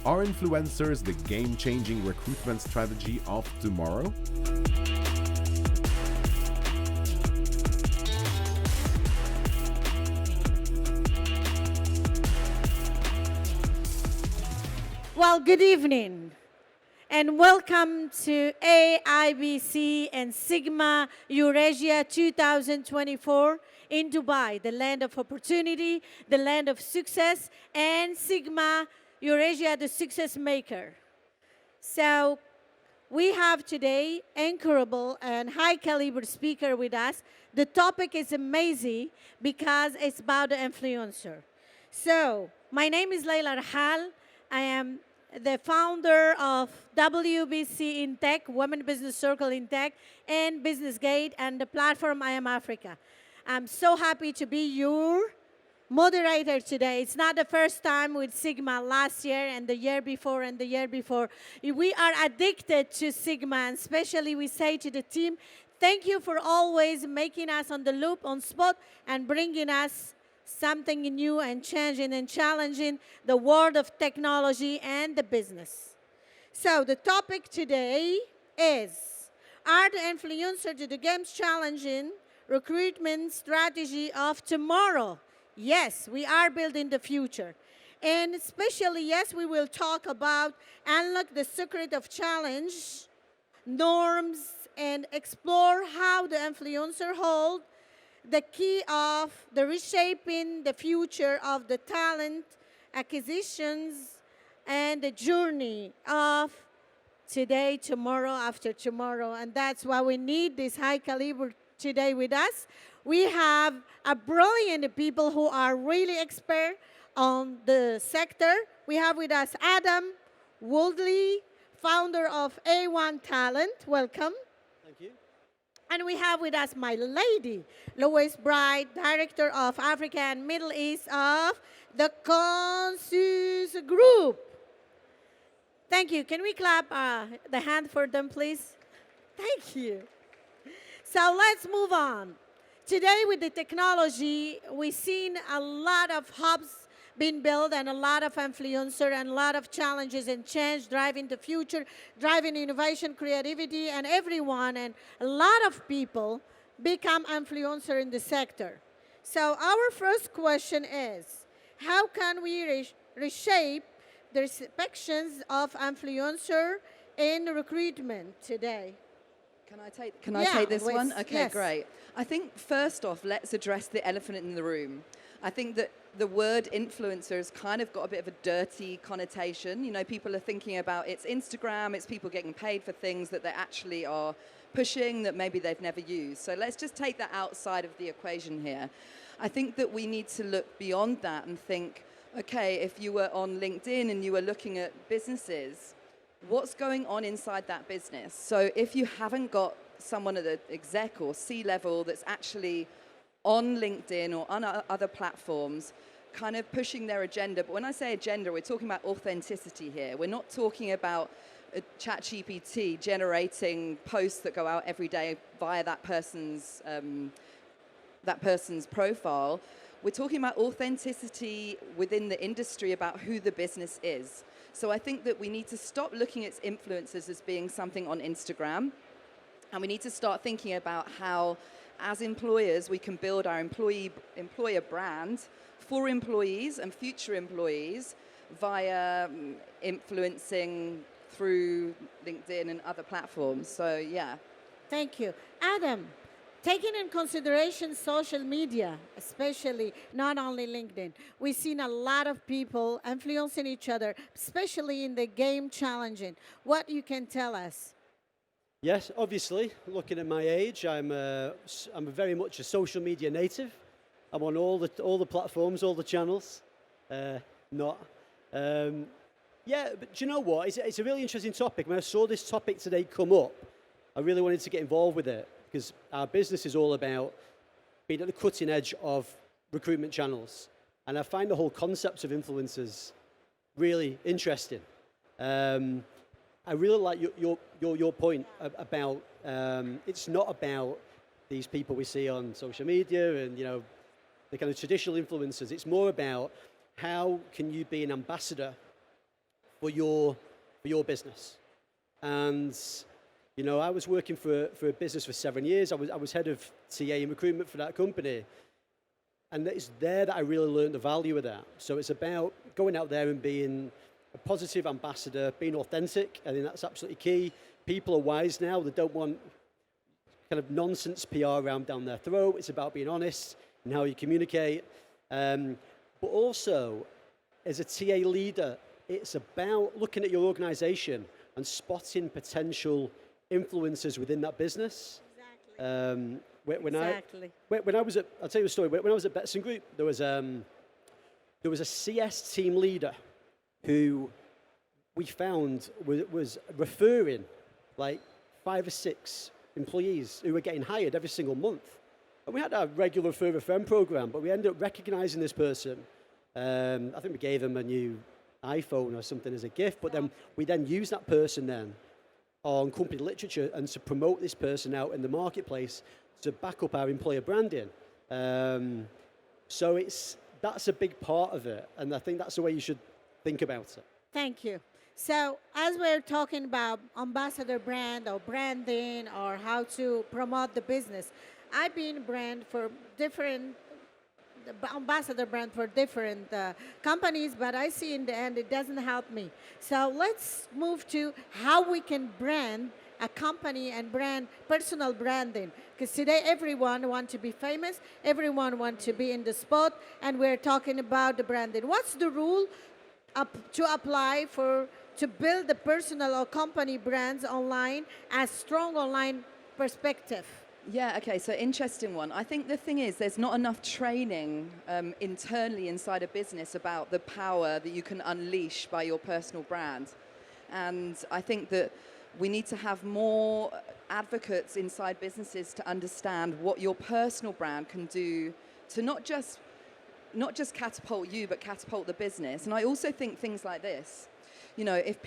Are influencers the game-changing recruitment strategy of tomorrow? Well, good evening and welcome to AIBC and SiGMA Eurasia 2024 in Dubai, the land of opportunity, the land of success, and SiGMA Eurasia, the success maker. So we have today anchorable and high caliber speaker with us. The topic is amazing because it's about the influencer. So my name is Laila Rahhal. I am the founder of WBC in Tech, Women Business Circle in Tech, and Business Gate, and the platform I Am Africa. I'm so happy to be your moderator today. It's not the first time with SiGMA last year and the year before and the year before. We are addicted to SiGMA, and especially we say to the team, thank you for always making us on the loop, on spot, and bringing us something new and changing and challenging the world of technology and the business. So the topic today is, are the influencers the games challenging recruitment strategy of tomorrow? Yes, we are building the future. And especially, yes, we will talk about unlock the secret of challenge, norms, and explore how the influencer hold the key of the reshaping the future of the talent acquisitions and the journey of today, tomorrow, after tomorrow. And that's why we need this high caliber today with us. We have a brilliant people who are really expert on the sector. We have with us Adam Woodley, founder of A1 Talent. Welcome. Thank you. And we have with us my lady, Lois Bright, Director of Africa and Middle East of the Conexus Group. Thank you. Can we clap the hand for them, please? Thank you. So let's move on. Today with the technology, we've seen a lot of hubs being built and a lot of influencer and a lot of challenges and change driving the future, driving innovation, creativity, and everyone and a lot of people become influencer in the sector. So our first question is, how can we reshape the perceptions of influencer in recruitment today? Can I take this Lois, one? Okay, yes. great. I think first off, let's address the elephant in the room. I think that the word influencer has kind of got a bit of a dirty connotation. You know, people are thinking about it's Instagram, it's people getting paid for things that they actually are pushing that maybe they've never used. So let's just take that outside of the equation here. I think that we need to look beyond that and think, okay, if you were on LinkedIn and you were looking at businesses, what's going on inside that business? So if you haven't got someone at the exec or C-level that's actually on LinkedIn or on other platforms, kind of pushing their agenda. But when I say agenda, we're talking about authenticity here. We're not talking about ChatGPT generating posts that go out every day via that person's profile. We're talking about authenticity within the industry about who the business is. So I think that we need to stop looking at influencers as being something on Instagram, and we need to start thinking about how, as employers, we can build our employer brand for employees and future employees via influencing through LinkedIn and other platforms. So, yeah. Thank you. Adam, taking in consideration social media, especially not only LinkedIn, we've seen a lot of people influencing each other, especially in the game challenging. What you can tell us? Yes, obviously, looking at my age, I'm very much a social media native. I'm on all the platforms, all the channels. Not. Yeah, but do you know what? It's a really interesting topic. When I saw this topic today come up, I really wanted to get involved with it because our business is all about being at the cutting edge of recruitment channels. And I find the whole concept of influencers really interesting. I really like your point about it's not about these people we see on social media and the kind of traditional influencers. It's more about how can you be an ambassador for your business. And you know, I was working for a business for 7 years. I was head of TA and recruitment for that company. And it's there that I really learned the value of that. So it's about going out there and being a positive ambassador, being authentic. I think that's absolutely key. People are wise now. They don't want kind of nonsense PR around down their throat. It's about being honest and how you communicate. But also, as a TA leader, it's about looking at your organization and spotting potential influencers within that business. Exactly. When I was at, I'll tell you a story. When I was at Betson Group, there was a CS team leader who we found was referring like 5 or 6 employees who were getting hired every single month. And we had a regular refer a friend program, but we ended up recognizing this person. I think we gave them a new iPhone or something as a gift, but then we used that person then on company literature and to promote this person out in the marketplace to back up our employer branding. So that's a big part of it, and I think that's the way you should think about it. Thank you. So as we're talking about ambassador brand or branding or how to promote the business, I've been ambassador brand for different companies, but I see in the end it doesn't help me. So let's move to how we can brand a company and brand personal branding, because today everyone wants to be famous, everyone wants to be in the spot, and we're talking about the branding. What's the rule to apply to build the personal or company brands online as strong online perspective? Yeah, okay, so interesting one. I think the thing is there's not enough training internally inside a business about the power that you can unleash by your personal brand. And I think that we need to have more advocates inside businesses to understand what your personal brand can do to not just catapult you, but catapult the business. And I also think things like this. You know, if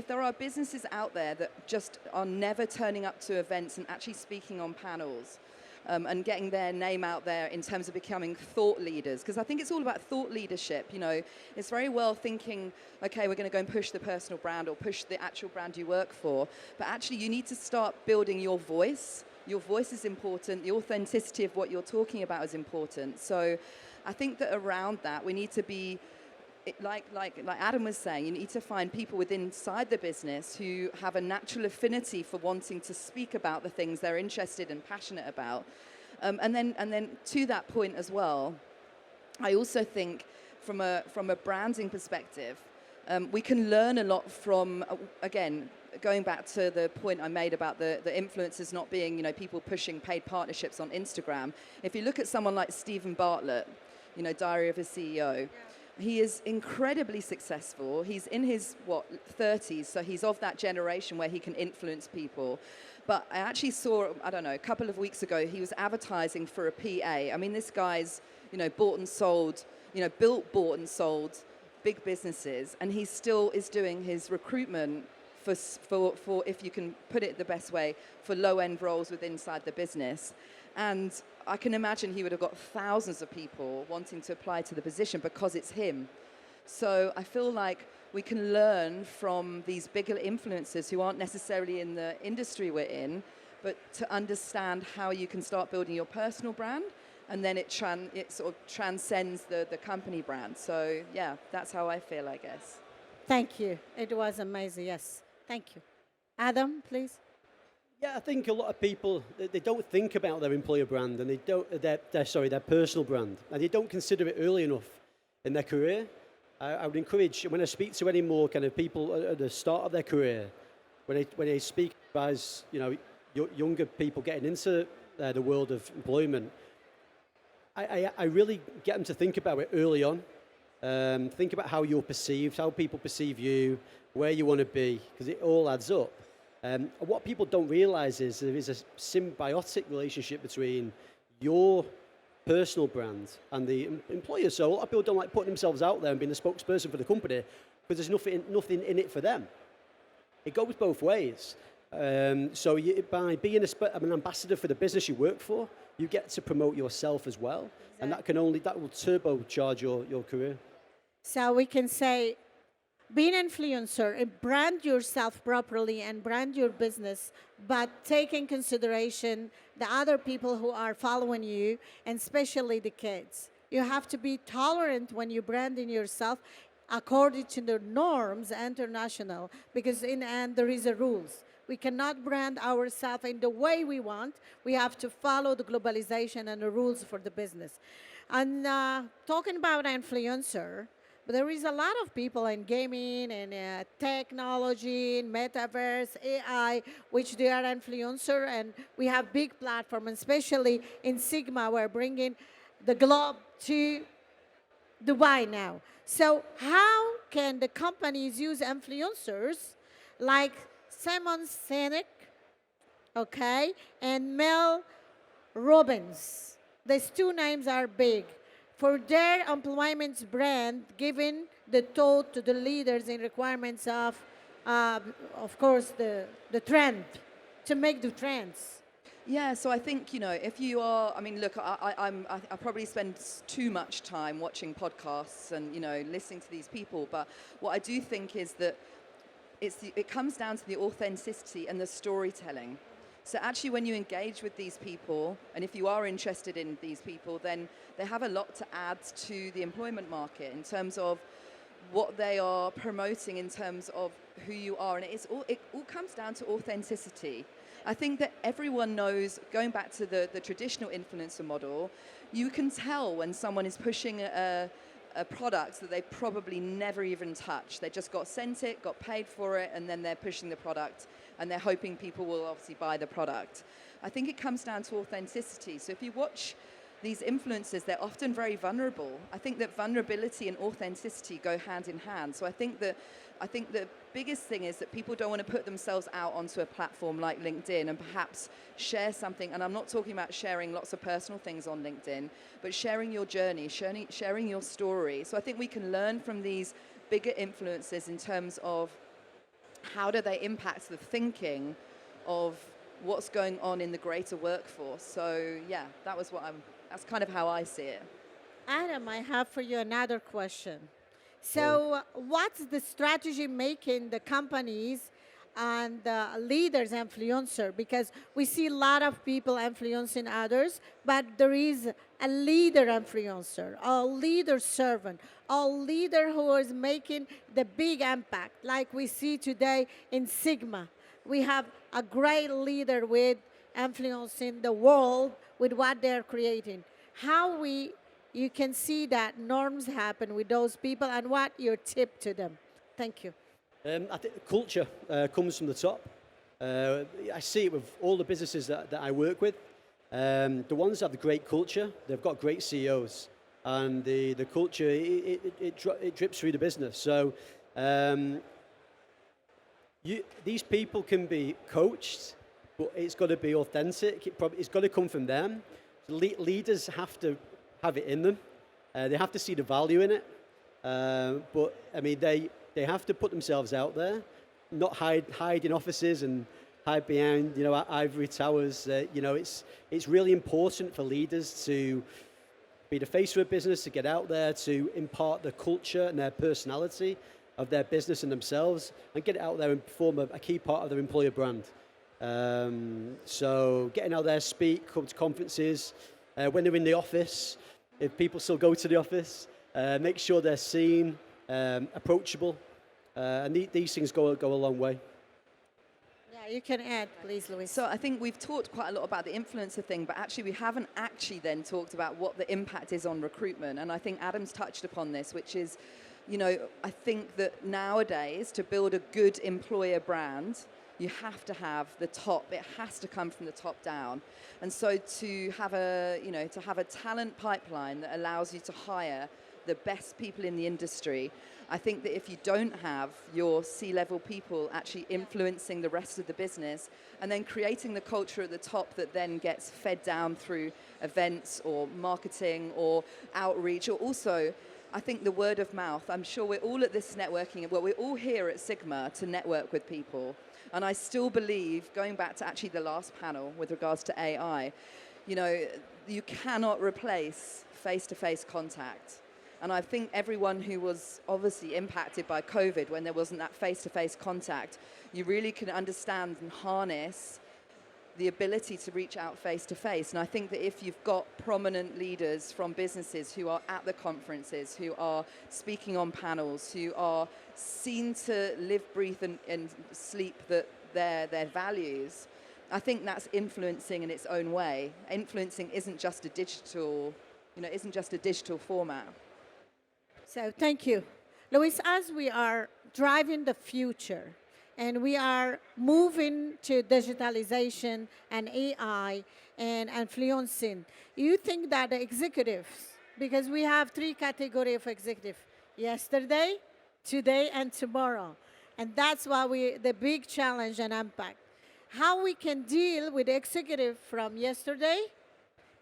there are businesses out there that just are never turning up to events and actually speaking on panels and getting their name out there in terms of becoming thought leaders, because I think it's all about thought leadership. You know, it's very well thinking, okay, we're going to go and push the personal brand or push the actual brand you work for, but actually you need to start building your voice. Your voice is important. The authenticity of what you're talking about is important. So I think that around that we need to be, like Adam was saying, you need to find people within inside the business who have a natural affinity for wanting to speak about the things they're interested and passionate about. And then to that point as well, I also think from a branding perspective, we can learn a lot from, again, going back to the point I made about the influencers not being, you know, people pushing paid partnerships on Instagram. If you look at someone like Stephen Bartlett, you know, Diary of a CEO, yeah. He is incredibly successful. He's in his, 30s, so he's of that generation where he can influence people. But I actually saw, I don't know, a couple of weeks ago, he was advertising for a PA. I mean, this guy's, you know, bought and sold big businesses, and he still is doing his recruitment for if you can put it the best way, for low-end roles within inside the business. And I can imagine he would have got thousands of people wanting to apply to the position because it's him. So I feel like we can learn from these bigger influencers who aren't necessarily in the industry we're in, but to understand how you can start building your personal brand, and then it sort of transcends the company brand. So yeah, that's how I feel, I guess. Thank you. It was amazing, yes. Thank you. Adam, please. Yeah, I think a lot of people, they don't think about their employer brand and their personal brand, and they don't consider it early enough in their career. I would encourage, when I speak to any more kind of people at the start of their career, when they speak as, you know, younger people getting into the world of employment, I really get them to think about it early on. Think about how you're perceived, how people perceive you, where you want to be, because it all adds up. What people don't realize is there is a symbiotic relationship between your personal brand and the employer. So a lot of people don't like putting themselves out there and being the spokesperson for the company because there's nothing in it for them. It goes both ways. So by being an ambassador for the business you work for, you get to promote yourself as well. Exactly. And that will turbocharge your career. So we can say be an influencer and brand yourself properly and brand your business, but take in consideration the other people who are following you, and especially the kids. You have to be tolerant when you branding yourself according to the norms international, because in the end there is a rules. We cannot brand ourselves in the way we want. We have to follow the globalization and the rules for the business. And talking about influencer, but there is a lot of people in gaming and technology, in metaverse, AI, which they are influencer, and we have big platforms, especially in SiGMA, we're bringing the globe to Dubai now. So how can the companies use influencers like Simon Sinek, okay, and Mel Robbins? These two names are big for their employment brand, giving the thought to the leaders in requirements of course, the trend, to make the trends. Yeah, so I think, if you are, I mean, look, I probably spend too much time watching podcasts and, listening to these people, but what I do think is that it comes down to the authenticity and the storytelling. So actually, when you engage with these people, and if you are interested in these people, then they have a lot to add to the employment market in terms of what they are promoting, in terms of who you are, and it all comes down to authenticity. I think that everyone knows, going back to the traditional influencer model, you can tell when someone is pushing a product that they probably never even touched. They just got sent it, got paid for it, and then they're pushing the product, and they're hoping people will obviously buy the product. I think it comes down to authenticity. So if you watch these influencers, they're often very vulnerable. I think that vulnerability and authenticity go hand in hand. So I think the biggest thing is that people don't want to put themselves out onto a platform like LinkedIn and perhaps share something. And I'm not talking about sharing lots of personal things on LinkedIn, but sharing your journey, sharing your story. So I think we can learn from these bigger influencers in terms of how do they impact the thinking of what's going on in the greater workforce. So yeah, that's kind of how I see it. Adam, I have for you another question. So what's the strategy making the companies and the leaders influencer? Because we see a lot of people influencing others, but there is a leader influencer, a leader servant, a leader who is making the big impact, like we see today in SiGMA. We have a great leader with influencing the world with what they're creating. How you can see that norms happen with those people, and what your tip to them? Thank you. I think culture comes from the top. I see it with all the businesses that I work with. The ones that have the great culture, they've got great CEOs, and the culture it drips through the business. So these people can be coached, but it's got to be authentic. It's got to come from them. So leaders have to have it in them. They have to see the value in it. But I mean, they have to put themselves out there, not hide in offices and hide behind ivory towers. It's really important for leaders to be the face of a business, to get out there, to impart the culture and their personality of their business and themselves, and get it out there and form a key part of their employer brand. So getting out there, speak, come to conferences, when they're in the office, if people still go to the office, make sure they're seen, approachable, and these things go a long way. Yeah, you can add, please, Lois. So I think we've talked quite a lot about the influencer thing, but actually we haven't actually then talked about what the impact is on recruitment. And I think Adam's touched upon this, which is, I think that nowadays to build a good employer brand, you have to have the top. It has to come from the top down. And so to have a talent pipeline that allows you to hire the best people in the industry, I think that if you don't have your C-level people actually influencing the rest of the business and then creating the culture at the top that then gets fed down through events or marketing or outreach, or also I think the word of mouth. I'm sure we're all at this networking, well, we're all here at SiGMA to network with people. And I still believe, going back to actually the last panel with regards to AI, you cannot replace face-to-face contact. And I think everyone who was obviously impacted by COVID when there wasn't that face-to-face contact, you really can understand and harness the ability to reach out face-to-face. And I think that if you've got prominent leaders from businesses who are at the conferences, who are speaking on panels, who are seen to live, breathe, and sleep their values, I think that's influencing in its own way. Influencing isn't just a digital, isn't just a digital format. So thank you. Lois, as we are driving the future and we are moving to digitalization and AI and influencing, you think that the executives, because we have 3 categories of executive, yesterday, today, and tomorrow. And that's why the big challenge and impact. How we can deal with the executive from yesterday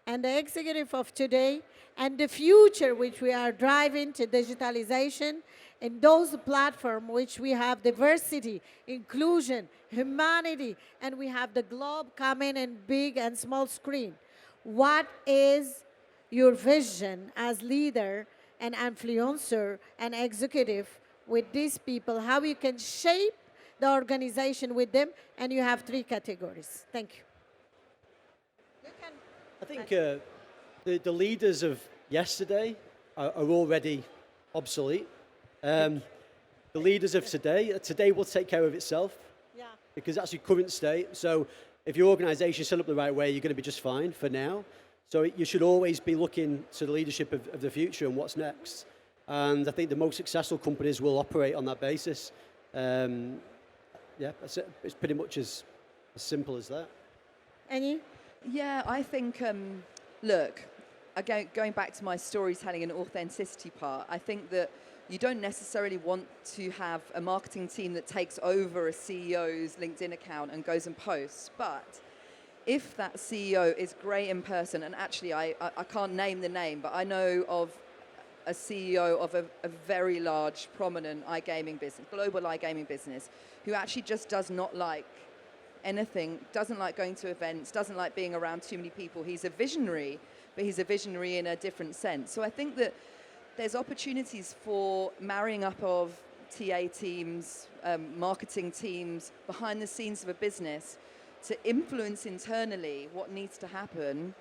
and the executive of today and the future which we are driving to digitalization and those platforms which we have diversity, inclusion, humanity, and we have the globe coming in big and small screen. What is your vision as leader and influencer and executive with these people, how you can shape the organization with them, and you have 3 categories. Thank you. I think the leaders of yesterday are already obsolete. The leaders of today will take care of itself, because that's your current state. So if your organization is set up the right way, you're going to be just fine for now. So you should always be looking to the leadership of the future and what's next. And I think the most successful companies will operate on that basis. That's it. It's pretty much as simple as that. And you? Yeah, I think, look, going back to my storytelling and authenticity part, I think that you don't necessarily want to have a marketing team that takes over a CEO's LinkedIn account and goes and posts. But if that CEO is great in person, and actually I can't name the name, but I know of a CEO of a very large, prominent iGaming business, global iGaming business, who actually just does not like anything, doesn't like going to events, doesn't like being around too many people. He's a visionary, but he's a visionary in a different sense. So I think that there's opportunities for marrying up of TA teams, marketing teams, behind the scenes of a business to influence internally what needs to happen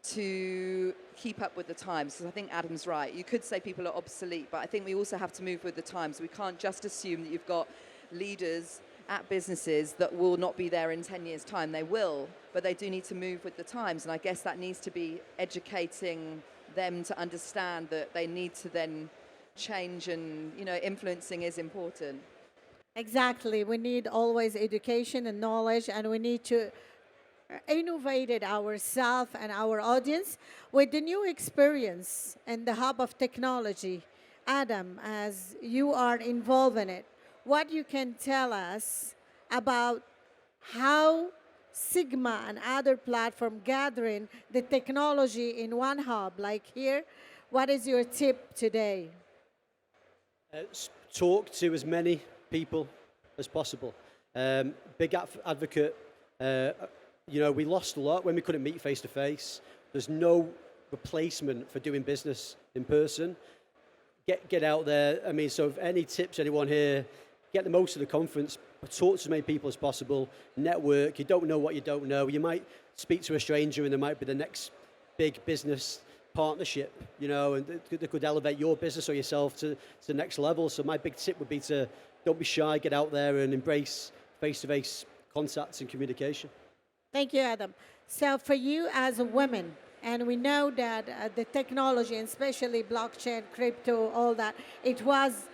to keep up with the times. So I think Adam's right. You could say people are obsolete, but I think we also have to move with the times. We can't just assume that you've got leaders at businesses that will not be there in 10 years' time. They will, but they do need to move with the times. And I guess that needs to be educating them to understand that they need to then change, and influencing is important. Exactly. We need always education and knowledge, and we need to innovated ourselves and our audience with the new experience and the hub of technology. Adam, as you are involved in it, what you can tell us about how SiGMA and other platform gathering the technology in one hub, like here, what is your tip today? Talk to as many people as possible. Big advocate. We lost a lot when we couldn't meet face to face. There's no replacement for doing business in person. Get out there. I mean, so if any tips, anyone here, get the most of the conference, talk to as many people as possible, network. You don't know what you don't know. You might speak to a stranger and there might be the next big business partnership, and that could elevate your business or yourself to the next level. So my big tip would be to don't be shy, get out there and embrace face-to-face contacts and communication. Thank you, Adam. So for you as a woman, and we know that the technology, and especially blockchain, crypto, all that, it was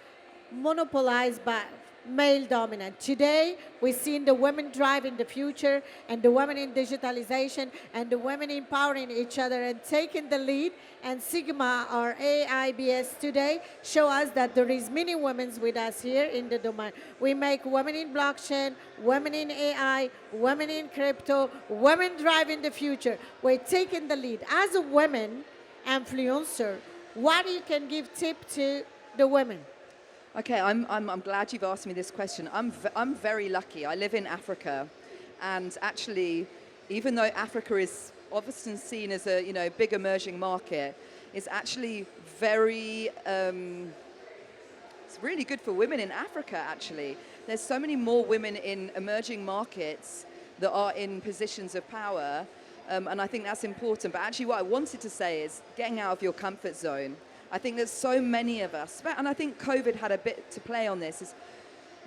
monopolized by male dominant. Today, we're seeing the women driving the future, and the women in digitalization, and the women empowering each other and taking the lead. And SiGMA or AIBS today show us that there is many women with us here in the domain. We make women in blockchain, women in AI, women in crypto, women driving the future. We're taking the lead. As a woman influencer, what you can give tip to the women? Okay, I'm glad you've asked me this question. I'm very lucky. I live in Africa, and actually, even though Africa is often seen as a big emerging market, is actually very, it's really good for women in Africa, actually. There's so many more women in emerging markets that are in positions of power, and I think that's important. But actually what I wanted to say is getting out of your comfort zone. I think there's so many of us, and I think COVID had a bit to play on this, is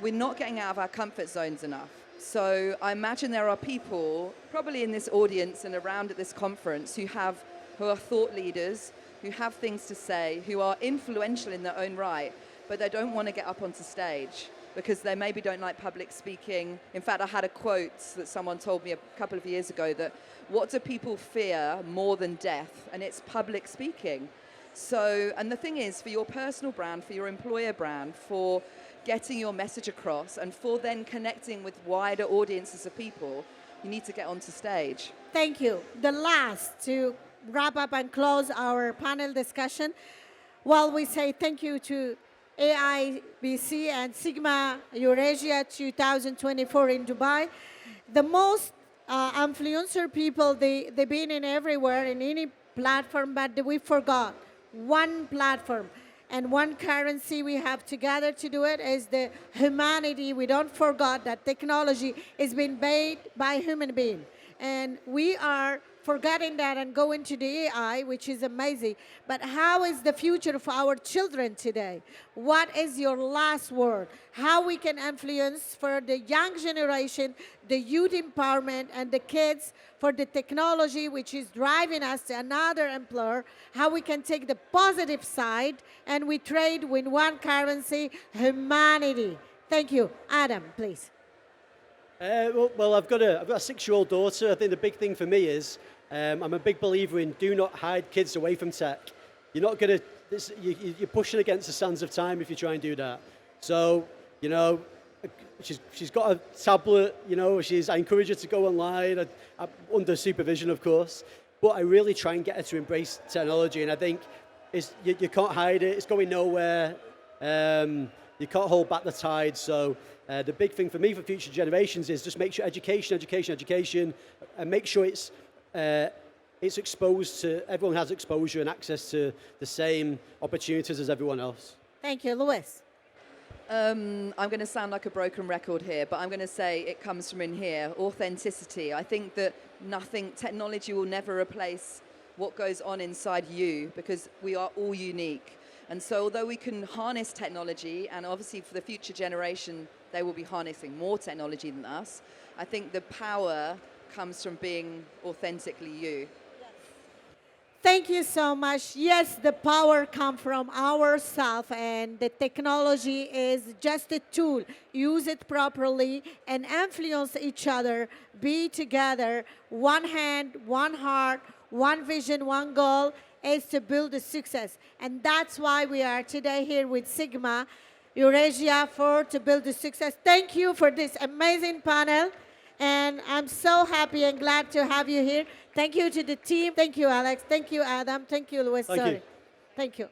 we're not getting out of our comfort zones enough. So I imagine there are people probably in this audience and around at this conference who are thought leaders, who have things to say, who are influential in their own right, but they don't want to get up onto stage because they maybe don't like public speaking. In fact, I had a quote that someone told me a couple of years ago that, what do people fear more than death? And it's public speaking. So, and the thing is, for your personal brand, for your employer brand, for getting your message across, and for then connecting with wider audiences of people, you need to get onto stage. Thank you. The last to wrap up and close our panel discussion, while we say thank you to AIBC and SiGMA Eurasia 2024 in Dubai. The most influencer people, they've been in everywhere, in any platform, but we forgot one platform. And one currency we have together to do it is the humanity. We don't forget that technology is being made by human beings. And we are forgetting that and going to the AI, which is amazing. But how is the future of our children today? What is your last word? How we can influence for the young generation, the youth empowerment, and the kids for the technology, which is driving us to another employer, how we can take the positive side and we trade with one currency, humanity. Thank you. Adam, please. Well, I've got a 6-year-old daughter. I think the big thing for me is I'm a big believer in do not hide kids away from tech. You're not going to, you're pushing against the sands of time if you try and do that. So, you know, she's got a tablet, you know, I encourage her to go online, under supervision, of course. But I really try and get her to embrace technology. And I think you can't hide it. It's going nowhere. You can't hold back the tide. So the big thing for me for future generations is just make sure education, and make sure it's exposed to, everyone has exposure and access to the same opportunities as everyone else. Thank you. Lois. I'm going to sound like a broken record here, but I'm going to say it comes from in here, authenticity. I think that technology will never replace what goes on inside you, because we are all unique. And so although we can harness technology, and obviously for the future generation, they will be harnessing more technology than us, I think the power comes from being authentically you. Thank you so much. Yes, the power comes from ourselves, and the technology is just a tool. Use it properly and influence each other. Be together. One hand, one heart, one vision, one goal is to build a success. And that's why we are today here with SiGMA Eurasia to build a success. Thank you for this amazing panel. And I'm so happy and glad to have you here. Thank you to the team. Thank you, Alex. Thank you, Adam. Thank you, Lois. Thank you. Thank you.